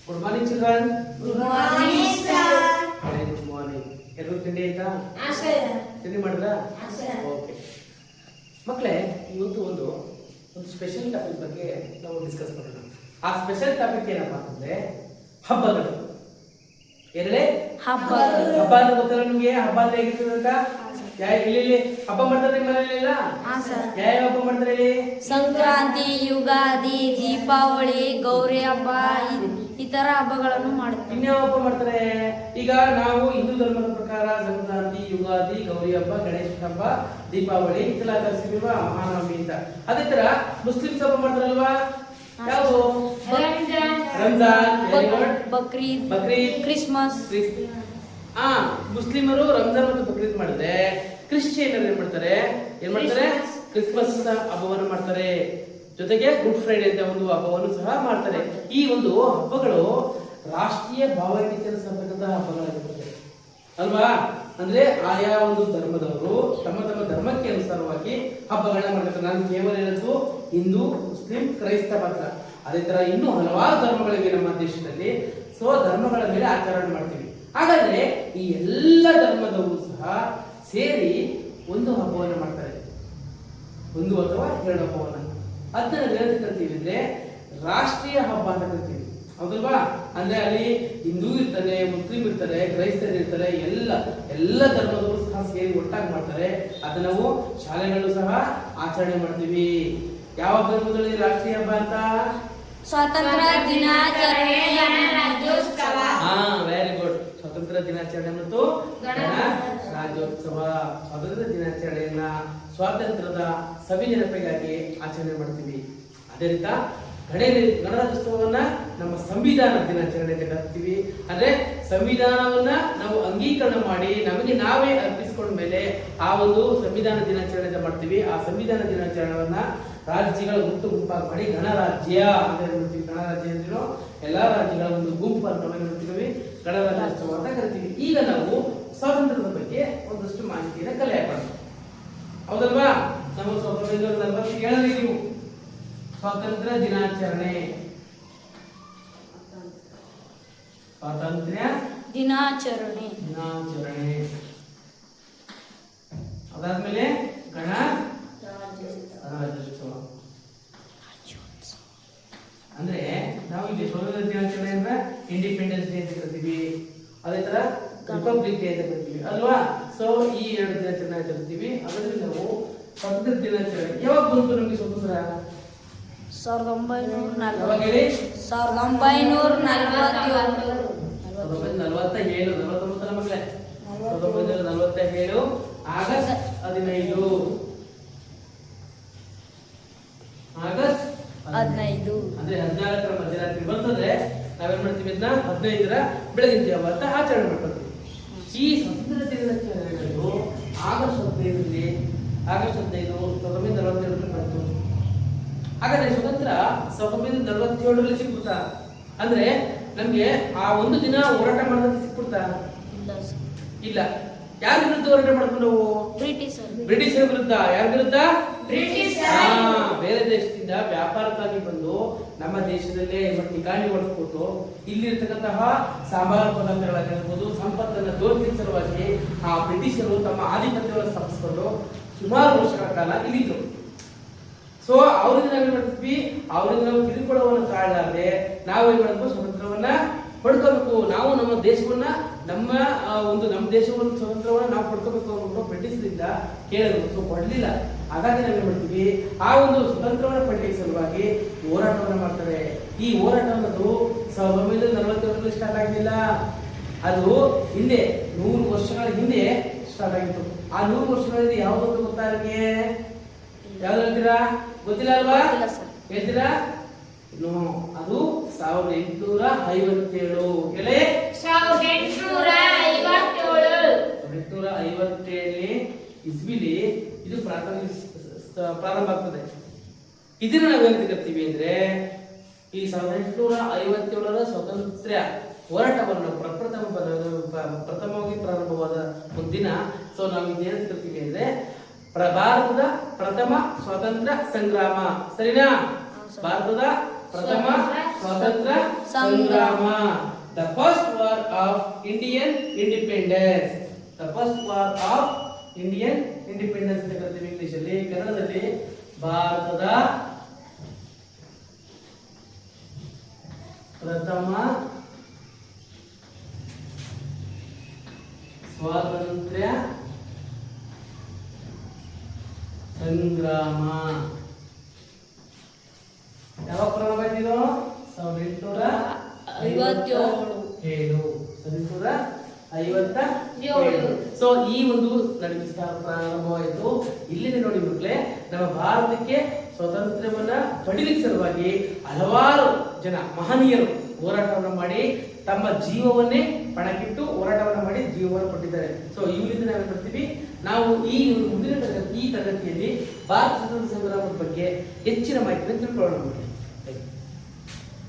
Good morning children. Good morning sir. Very good morning. ಎಲ್ಲರೂ ತಿಂಡಿ ಆಯ್ತಾ? ತಿಂಡಿ ಮಾಡಿದ್ರಾ? ಓಕೆ ಮಕ್ಕಳೇ, ಇವತ್ತು ಒಂದು ಸ್ಪೆಷಲ್ ಟಾಪಿಕ್ ಬಗ್ಗೆ ನಾವು ಡಿಸ್ಕಸ್ ಮಾಡೋಣ. ಆ ಸ್ಪೆಷಲ್ ಟಾಪಿಕ್ ಏನಪ್ಪ ಅಂತಂದ್ರೆ ಹಬ್ಬಗಳು. ಏನೇ ಹಬ್ಬ ಅಂತ ಗೊತ್ತಲ್ಲ ನಿಮ್ಗೆ? ಹಬ್ಬ ಅಂದ್ರೆ ಹೇಗಿರ್ತದೆ ಅಂತ? ಇಲ್ಲಿ ಹಬ್ಬ ಮಾಡ್ತಾರೆ ನಿಮ್ಮ ಮನೆಯಲ್ಲ? ಯಾವ ಹಬ್ಬ ಮಾಡ್ತಾರೆ ಇಲ್ಲಿ? ಸಂಕ್ರಾಂತಿ, ಯುಗಾದಿ, ದೀಪಾವಳಿ, ಗೌರಿ ಹಬ್ಬ ಈ ತರ ಹಬ್ಬಗಳನ್ನು ಮಾಡ್ತಾರೆ. ಇನ್ಯಾವ ಹಬ್ಬ ಮಾಡ್ತಾರೆ? ಈಗ ನಾವು ಹಿಂದೂ ಧರ್ಮದ ಪ್ರಕಾರ ಸಂಕ್ರಾಂತಿ, ಯುಗಾದಿ, ಗೌರಿ ಹಬ್ಬ, ಗಣೇಶ ಹಬ್ಬ, ದೀಪಾವಳಿ ಇದೆಲ್ಲ ಆಚರಿಸ್ತೀವಿ, ಮಹಾನವಮಿ ಅಂತ. ಅದೇ ತರ ಮುಸ್ಲಿಮ್ಸ್ ಹಬ್ಬ ಮಾಡ್ತಾರಲ್ವಾ? ಯಾವುದು? ರಂಜಾನ್, ಬಕ್ರೀದ್, ಕ್ರಿಸ್ಮಸ್. ಮುಸ್ಲಿಮರು ರಂಜಾನ್ ಮತ್ತು ಬಕ್ರೀದ್ ಮಾಡಿದ್ರೆ ಕ್ರಿಶ್ಚಿಯನ್ನರು ಏನ್ ಮಾಡ್ತಾರೆ? ಕ್ರಿಸ್ಮಸ್ ಹಬ್ಬವನ್ನು ಮಾಡ್ತಾರೆ. ಜೊತೆಗೆ ಗುಡ್ ಫ್ರೈಡೆ ಅಂತ ಒಂದು ಹಬ್ಬವನ್ನು ಸಹ ಮಾಡ್ತಾರೆ. ಈ ಒಂದು ಹಬ್ಬಗಳು ರಾಷ್ಟ್ರೀಯ ಭಾವೈಕ್ಯತೆಯನ್ನು ಸಾರ್ತಕ್ಕಂತಹ ಹಬ್ಬಗಳಾಗಿರ್ತದೆ ಅಲ್ವಾ? ಅಂದ್ರೆ ಆಯಾ ಒಂದು ಧರ್ಮದವರು ತಮ್ಮ ತಮ್ಮ ಧರ್ಮಕ್ಕೆ ಅನುಸಾರವಾಗಿ ಹಬ್ಬಗಳನ್ನ ಮಾಡ್ತಾರೆ. ನಾನು ಕೇವಲ ಹೇಳದ್ದು ಹಿಂದೂ, ಮುಸ್ಲಿಂ, ಕ್ರೈಸ್ತ ಮಾತ್ರ. ಅದೇ ತರ ಇನ್ನೂ ಹಲವಾರು ಧರ್ಮಗಳಿವೆ ನಮ್ಮ ದೇಶದಲ್ಲಿ. ಸೊ ಧರ್ಮಗಳ ಮೇಲೆ ಆಚರಣೆ ಮಾಡ್ತೀವಿ. ಹಾಗಾದ್ರೆ ಈ ಎಲ್ಲ ಧರ್ಮದವರು ಸಹ ಸೇರಿ ಒಂದು ಹಬ್ಬವನ್ನು ಮಾಡ್ತಾರೆ, ಒಂದು ಅಥವಾ ಎರಡು ಹಬ್ಬವನ್ನ. ಅದನ್ನ ಏನಂತ ಕರಿತೀವಿ ಅಂದ್ರೆ ರಾಷ್ಟ್ರೀಯ ಹಬ್ಬ ಅಂತ ಕರಿತೀವಿ, ಹೌದಲ್ವಾ? ಅಂದ್ರೆ ಅಲ್ಲಿ ಹಿಂದೂ ಇರ್ತಾರೆ, ಮುಸ್ಲಿಂ ಇರ್ತಾರೆ, ಕ್ರೈಸ್ತರು ಇರ್ತಾರೆ, ಎಲ್ಲ ಧರ್ಮದವರು ಸಹ ಸೇರಿ ಒಟ್ಟಾಗಿ ಮಾಡ್ತಾರೆ. ಅದನ್ನ ನಾವು ಶಾಲೆಗಳು ಸಹ ಆಚರಣೆ ಮಾಡ್ತೀವಿ. ಯಾವ ಧರ್ಮದಲ್ಲಿ ರಾಷ್ಟ್ರೀಯ ಹಬ್ಬ ಅಂತ? ಸ್ವಾತಂತ್ರ್ಯ ದಿನಾಚರಣೆ, ಗಣರಾಜ್ಯೋತ್ಸವ. Very good. ಸ್ವಾತಂತ್ರ್ಯ ದಿನಾಚರಣೆ ಮತ್ತು ಗಣರಾಜ್ಯೋತ್ಸವ. ಸ್ವಾತಂತ್ರ್ಯ ದಿನಾಚರಣೆಯನ್ನ ಸ್ವಾತಂತ್ರ್ಯದ ಸವಿ ನೆನಪಿಗಾಗಿ ಆಚರಣೆ ಮಾಡ್ತೀವಿ. ಅದೇ ರೀತಿ ಗಣರಾಜ್ಯೋತ್ಸವವನ್ನ ನಮ್ಮ ಸಂವಿಧಾನ ದಿನಾಚರಣೆ ಅಂತ ಕರಿತೀವಿ. ಅಂದ್ರೆ ಸಂವಿಧಾನವನ್ನ ನಾವು ಅಂಗೀಕರಣ ಮಾಡಿ ನಮಗೆ ನಾವೇ ಅರ್ಪಿಸಿಕೊಂಡ ಮೇಲೆ ಆ ಒಂದು ಸಂವಿಧಾನ ದಿನಾಚರಣೆ ಮಾಡ್ತೀವಿ. ಆ ಸಂವಿಧಾನ ದಿನಾಚರಣೆಯನ್ನ ರಾಜ್ಯಗಳ ಗುಂಪಾಗಿ ಮಾಡಿ ಗಣರಾಜ್ಯ ಅಂತ ಹೇಳ್ತೀವಿ. ಗಣರಾಜ್ಯ ಅಂದ್ರೆ ಎಲ್ಲಾ ರಾಜ್ಯಗಳ ಒಂದು ಗುಂಪನ್ನು ನಾವು ಹೇಳ್ತೀವಿ, ಗಣರಾಜ್ಯೋತ್ಸವ ಅಂತ ಕರಿತೀವಿ. ಈಗ ನಾವು ಸ್ವಾತಂತ್ರ್ಯದ ಬಗ್ಗೆ ಒಂದಷ್ಟು ಮಾಹಿತಿಯನ್ನು ಕಲೆ ಹಾಕೋಣ, ಹೌದಲ್ವಾ? ನಮ್ಮ 1947 ನೀವು ಸ್ವಾತಂತ್ರ್ಯ ದಿನಾಚರಣೆ, ಸ್ವಾತಂತ್ರ್ಯ ದಿನಾಚರಣೆ. ಅದಾದ್ಮೇಲೆ ಗಣರಾಜ್ಯೋತ್ಸವ. ಅಂದ್ರೆ ನಾವು ಇಲ್ಲಿ ಸ್ವಾತಂತ್ರ್ಯ ದಿನಾಚರಣೆ ಅಂದ್ರೆ ಇಂಡಿಪೆಂಡೆನ್ಸ್ ಡೇ ಅಂತ ಕರಿತೀವಿ. ಅದೇ ತರ ರಿಪಬ್ಲಿಕ್ ಡೇ ಅಂತ ಕರಿತೀವಿ ಅಲ್ವಾ? ಸೊ ಈ ಎರಡು ದಿನಾಚರಣೆ ಆಚರಿಸ್ತೀವಿ. ಅದರಲ್ಲಿ ನಾವು ಸ್ವಾತಂತ್ರ್ಯ ದಿನಾಚರಣೆ ಯಾವಾಗ ಬಂತು ನಮಗೆ ಸ್ವಾತಂತ್ರ್ಯ? 1947 ಮಕ್ಕಳೇ. 1947 ಆಗಸ್ಟ್ 15 ಅಂದ್ರೆ 14ರ ಮಧ್ಯರಾತ್ರಿ ಬರ್ತದೆ. ನಾವೇನ್ ಮಾಡ್ತೀವಿ? ಇದನ್ನ 15ರ ಬೆಳಗಿನ ಜಾವ ಅಂತ ಆಚರಣೆ ಮಾಡ್ಕೊಳ್ತೀವಿ. ಈ ಸ್ವಾತಂತ್ರ್ಯ ದಿನಾಚರಣೆಗಳು ಆಗಸ್ಟ್ 15 1947 ಬಂತು. ಹಾಗಾದ್ರೆ ಸ್ವತಂತ್ರ 1947 ಸಿಕ್ಬಿಡ್ತಾ? ಅಂದ್ರೆ ನಮ್ಗೆ ಆ ಒಂದು ದಿನ ಹೋರಾಟ ಮಾಡೋದಕ್ಕೆ ಸಿಕ್ಬಿಡ್ತಾ? ಇಲ್ಲ. ಯಾರ ವಿರುದ್ಧ ಹೋರಾಟ ಮಾಡ್ಕೊಂಡು ನಾವು? ಬ್ರಿಟಿಷರ ವಿರುದ್ಧ. ಯಾರ ವಿರುದ್ಧ? ಬೇರೆ ದೇಶದಿಂದ ವ್ಯಾಪಾರಕ್ಕಾಗಿ ಬಂದು ನಮ್ಮ ದೇಶದಲ್ಲೇ ಠಿಕಾಣಿ ಹೊಡೆಸ್ಬಿಟ್ಟು ಇಲ್ಲಿರ್ತಕ್ಕಂತಹ ಸಾಂಬಾರ ಪದಾರ್ಥಗಳಾಗಿರ್ಬೋದು, ಸಂಪತ್ತನ್ನು ದೋಚಿನ ಸಲುವಾಗಿ ಆ ಬ್ರಿಟಿಷರು ತಮ್ಮ ಆಧಿಪತ್ಯವನ್ನು ಸ್ಥಾಪಿಸಿಕೊಂಡು ಸುಮಾರು ವರ್ಷಗಳ ಕಾಲ ಇಲ್ಲಿದ್ರು. ಸೊ ಅವರಿಂದ ನಾವೇನ್ ಮಾಡ್ತೀವಿ? ಅವರಿಂದ ನಾವು ಕಿರುಕುಳವನ್ನು ಕಾಣಲಾರದೆ ನಾವೇನ್ ಮಾಡಬೇಕು? ಸ್ವತಂತ್ರವನ್ನ ಪಡ್ಕೋಬೇಕು. ನಾವು ನಮ್ಮ ದೇಶವನ್ನ ನಮ್ಮ ದೇಶವನ್ನು ಸ್ವತಂತ್ರವನ್ನ ನಾವು ಪಡ್ಕೋಬೇಕು ಅನ್ನೋ ಬ್ರಿಟಿಷರಿಂದ ಕೇಳಿದ್ರು. ಸೊ ಕೊಡ್ಲಿಲ್ಲ. ಹಾಗಾಗಿ ನಾವೇನ್ ಮಾಡ್ತೀವಿ? ಆ ಒಂದು ಸ್ವತಂತ್ರವನ್ನ ಪಡೆಯಲಿಕ್ಕೆ ಸಲುವಾಗಿ ಹೋರಾಟವನ್ನ ಮಾಡ್ತಾರೆ. ಈ ಹೋರಾಟ ಅನ್ನೋದು 1947 ಸ್ಟಾರ್ಟ್ ಆಗಿಲ್ಲ. ಅದು ಹಿಂದೆ 100 ವರ್ಷಗಳ ಹಿಂದೆ ಸ್ಟಾರ್ಟ್ ಆಗಿತ್ತು. ಆ 100 ವರ್ಷಗಳಲ್ಲಿ ಯಾವ್ದು ಗೊತ್ತಾ ನಿಮಗೆ? ಯಾವ್ದು ಹೇಳ್ತೀರಾ? ಗೊತ್ತಿಲ್ಲ ಅಲ್ವಾ? ಹೇಳ್ತೀರಾ? ಅದು 1857. 1857 ಇಸ್ವಿಲಿ ಇದು ಪ್ರಾರಂಭ ಆಗ್ತದೆ. ಇದನ್ನ ನಾವೇನ್ ಕರಿತೀವಿ ಅಂದ್ರೆ ಈ 1857ರ ಸ್ವಾತಂತ್ರ್ಯ ಹೋರಾಟವನ್ನು ಪ್ರಥಮವಾಗಿ ಪ್ರಾರಂಭವಾದ ಒಂದು ದಿನ. ಸೊ ನಾವು ಇದೇನು ಕರಿತೀವಿ ಅಂದ್ರೆ ಭಾರತದ ಪ್ರಥಮ ಸ್ವಾತಂತ್ರ್ಯ ಸಂಗ್ರಾಮ. ಸರಿನಾ? ಭಾರತದ ಪ್ರಥಮ ಸ್ವಾತಂತ್ರ್ಯ ಸಂಗ್ರಾಮ. The first war of Indian independence. The first war of Indian independence ಅಂತ ಕರಿತೀವಿ ಇಂಗ್ಲಿಷ್ ಅಲ್ಲಿ. ಕನ್ನಡದಲ್ಲಿ ಭಾರತದ ಪ್ರಥಮ ಸ್ವಾತಂತ್ರ್ಯ ಸಂಗ್ರಾಮ ಯಾವಾಗ ಪ್ರಾರಂಭ ಆಯ್ತಿದು? 1857. ಸೊ ಈ ಒಂದು ನಡೆಸಿದ ಪ್ರಾರಂಭವಾಯಿತು. ಇಲ್ಲಿಂದ ನೋಡಿ ಮಕ್ಕಳೇ, ನಮ್ಮ ಭಾರತಕ್ಕೆ ಸ್ವಾತಂತ್ರ್ಯವನ್ನ ಪಡಿಲಿಕ್ಕೆ ಸಲುವಾಗಿ ಹಲವಾರು ಜನ ಮಹನೀಯರು ಹೋರಾಟವನ್ನು ಮಾಡಿ ತಮ್ಮ ಜೀವವನ್ನೇ ಪಣಕ್ಕಿಟ್ಟು ಹೋರಾಟವನ್ನು ಮಾಡಿ ಜೀವವನ್ನು ಕೊಟ್ಟಿದ್ದಾರೆ. ಸೊ ಇವರಿಂದ ನಾವೇನ್ ಮಾಡ್ತೀವಿ, ನಾವು ಈ ಮುಂದಿನ ಈ ತರಗತಿಯಲ್ಲಿ ಭಾರತ ಸ್ವಾತಂತ್ರ್ಯ ಸಂಗ್ರಾಮದ ಬಗ್ಗೆ ಹೆಚ್ಚಿನ ಮಾಹಿತಿಯನ್ನು ತಿಳ್ಕೊಳ್ಳೋಣ.